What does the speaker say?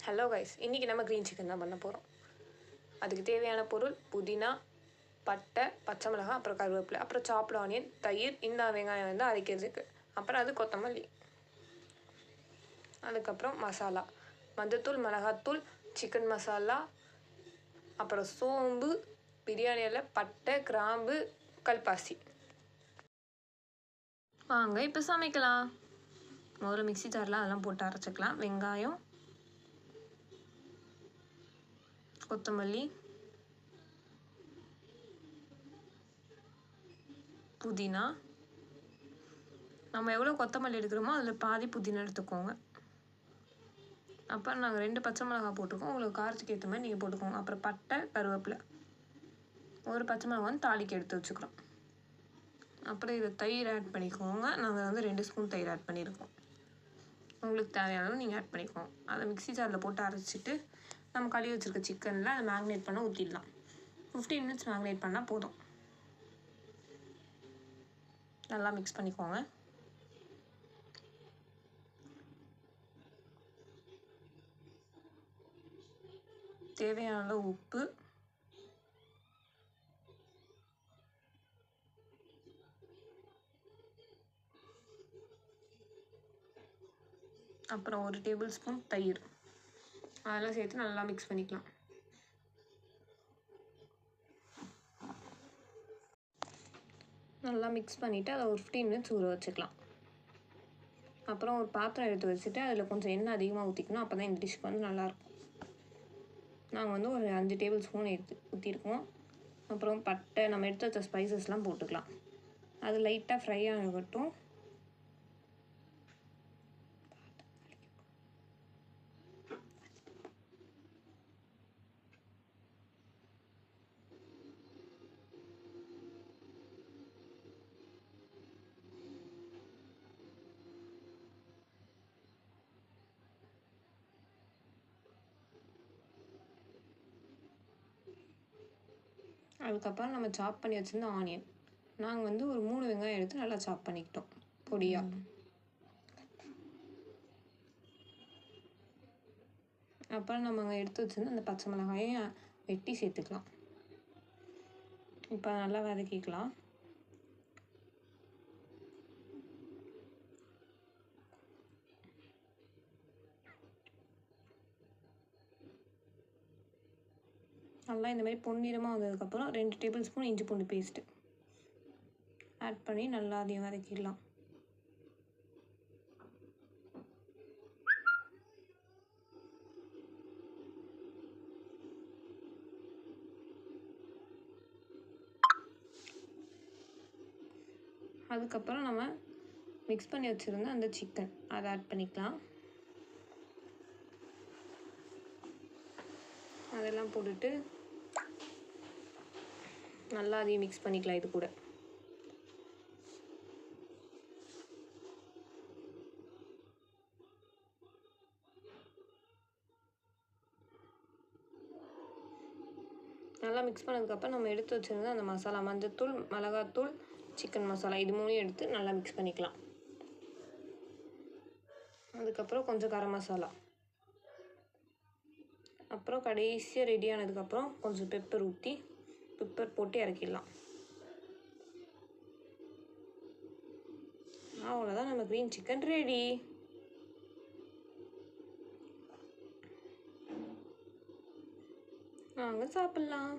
Hello guys, இன்றைக்கி நம்ம green chicken தான் பண்ண போகிறோம். அதுக்கு தேவையான பொருள் புதினா, பட்டை, பச்சை மிளகாய், அப்புறம் கருவேப்பிலை, அப்புறம் சாப்டு ஆனியன், தயிர், இந்த வெங்காயம் வந்து அரைக்கிறதுக்கு, அப்புறம் அது கொத்தமல்லி. அதுக்கப்புறம் மசாலா, மஞ்சத்தூள், மிளகாத்தூள், சிக்கன் மசாலா, அப்புறம் சோம்பு, பிரியாணி இலை, பட்டை, கிராம்பு, கல்பாசி. வாங்க இப்போ சமைக்கலாம். முதல்ல மிக்ஸி ஜாரில் அதெல்லாம் போட்டு அரைச்சிக்கலாம். வெங்காயம், கொத்தமல்லி, புதினா. நம்ம எவ்வளோ கொத்தமல்லி எடுக்கிறோமோ அதில் பாதி புதினா எடுத்துக்கோங்க. அப்புறம் நாங்கள் 2 பச்சை மிளகாய் போட்டிருக்கோம். உங்களுக்கு காரத்துக்கு ஏற்ற மாதிரி நீங்கள் போட்டுக்கோங்க. அப்புறம் பட்டை, கருவேப்பிலை, ஒரு பச்சை மிளகாய் வந்து தாளிக்கு எடுத்து வச்சுக்கிறோம். அப்புறம் இதை தயிர் ஆட் பண்ணிக்கோங்க. நாங்கள் வந்து 2 ஸ்பூன் தயிர் ஆட் பண்ணியிருக்கோம். உங்களுக்கு தேவையானது நீங்கள் ஆட் பண்ணிக்கோங்க. அதை மிக்ஸி ஜாரில் போட்டு அரைச்சிட்டு நம்ம கழுவி வச்சுருக்க சிக்கனில் அதை மேக்னேட் பண்ண ஊற்றிடலாம். 15 மினிட்ஸ் மேக்னேட் பண்ணால் போதும். நல்லா மிக்ஸ் பண்ணிக்கோங்க. தேவையான அளவு உப்பு, அப்புறம் 1 டேபிள் ஸ்பூன் தயிர், அதெல்லாம் சேர்த்து நல்லா மிக்ஸ் பண்ணிக்கலாம். நல்லா மிக்ஸ் பண்ணிவிட்டு அதை ஒரு 15 மினிட்ஸ் ஊற வச்சுக்கலாம். அப்புறம் ஒரு பாத்திரம் எடுத்து வச்சுட்டு அதில் கொஞ்சம் எண்ணெய் அதிகமாக ஊற்றிக்கணும். அப்போ தான் இந்த டிஷ்க்கு வந்து நல்லாயிருக்கும். நாங்கள் வந்து ஒரு 5 டேபிள் ஸ்பூன் ஊற்றிருக்கோம். அப்புறம் பட்டை, நம்ம எடுத்து வச்ச ஸ்பைசஸ்லாம் போட்டுக்கலாம். அது லைட்டாக ஃப்ரை ஆகட்டும். அதுக்கப்புறம் நம்ம சாப் பண்ணி வச்சுருந்த ஆனியன், நாங்கள் வந்து ஒரு 3 வெங்காயம் எடுத்து நல்லா சாப் பண்ணிக்கிட்டோம் பொடியாக. அப்புறம் நம்ம அங்கே எடுத்து வச்சுருந்து அந்த பச்சை மிளகாயை வெட்டி சேர்த்துக்கலாம். இப்போ நல்லா வதக்கிக்கலாம். நல்லா இந்த மாதிரி பொன்னிறமாக வந்ததுக்கப்புறம் 2 டேபிள் ஸ்பூன் இஞ்சி பூண்டு பேஸ்ட்டு ஆட் பண்ணி நல்லா அதையும் வதக்கிடலாம். அதுக்கப்புறம் நம்ம மிக்ஸ் பண்ணி வச்சுருந்த அந்த சிக்கன் அதை ஆட் பண்ணிக்கலாம். அதெல்லாம் போட்டுட்டு நல்லா அதையும் மிக்ஸ் பண்ணிக்கலாம். இது கூட நல்லா மிக்ஸ் பண்ணதுக்கப்புறம் நம்ம எடுத்து வச்சுருந்த அந்த மசாலா, மஞ்சத்தூள், மிளகாத்தூள், சிக்கன் மசாலா, இது 3 எடுத்து நல்லா மிக்ஸ் பண்ணிக்கலாம். அதுக்கப்புறம் கொஞ்சம் கரம் மசாலா, அப்புறம் கடைசியாக ரெடி ஆனதுக்கப்புறம் கொஞ்சம் பெப்பர் ஊற்றி பெப்பர் போட்டு இறக்கிடலாம். அவ்வளோதான், நம்ம க்ரீன் சிக்கன் ரெடி. வாங்க சாப்பிட்லாம்.